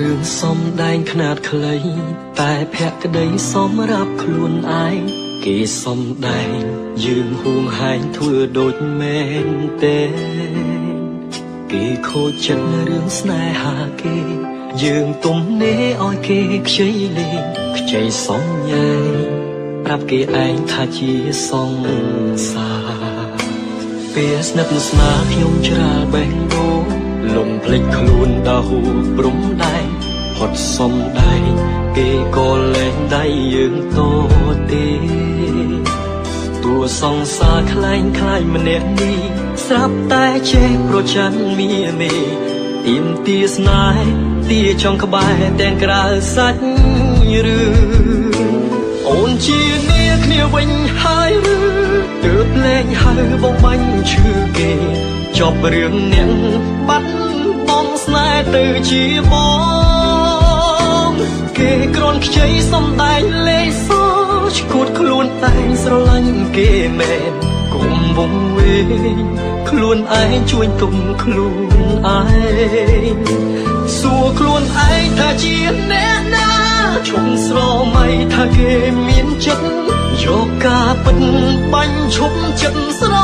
រឿងសំដែងខ្នាតខ្លីតែភក្តីសម្រាប់ខ្លួនឯងគេសំដែងយើងហួងហែងធ្វើដូចមែនទេគេខូចចិត្តរឿងស្នេហាគេយើងទំនេរឲ្យគេខ្ចីលេងខ្ចីសំញែងប្រាប់គេឯងថាជាសង្សារពេលស្និទ្ធស្នាលខ្ញុំច្រាលបេះដូងលំភ្លេចខ្លួនដល់ហួព្រំដែងផុតសំដែងគេក៏លែងដៃយើងតទេតួសង្សារខ្លែងខ្លាយម្នាក់នេះស្រាប់តែចេះប្រច័ណ្ឌមីមេទៀមទាស្នេហ៍ទាចង់ក្បែរទាំងក្រៅសាច់ឬអូនជានាគ្នាវិញហើយឬទើបលែងហៅបងបាញ់ឈឺគេចប់រឿងអ្នកបាត់បង់ស្នេហ៍ទៅជាបងគេគ្រាន់ខ្ចីសំដែងលេខសឈួតខ្លួនតែងស្រឡាញ់គេមែនកុំវងវែងខ្លួនឯងជួយទុំខ្លួនឯងសួរខ្លួនឯងថាជាអ្នកណាឈប់ស្រមៃថាគេមានចិត្តយកការពិតបាញ់ឈប់ចិត្តស្រ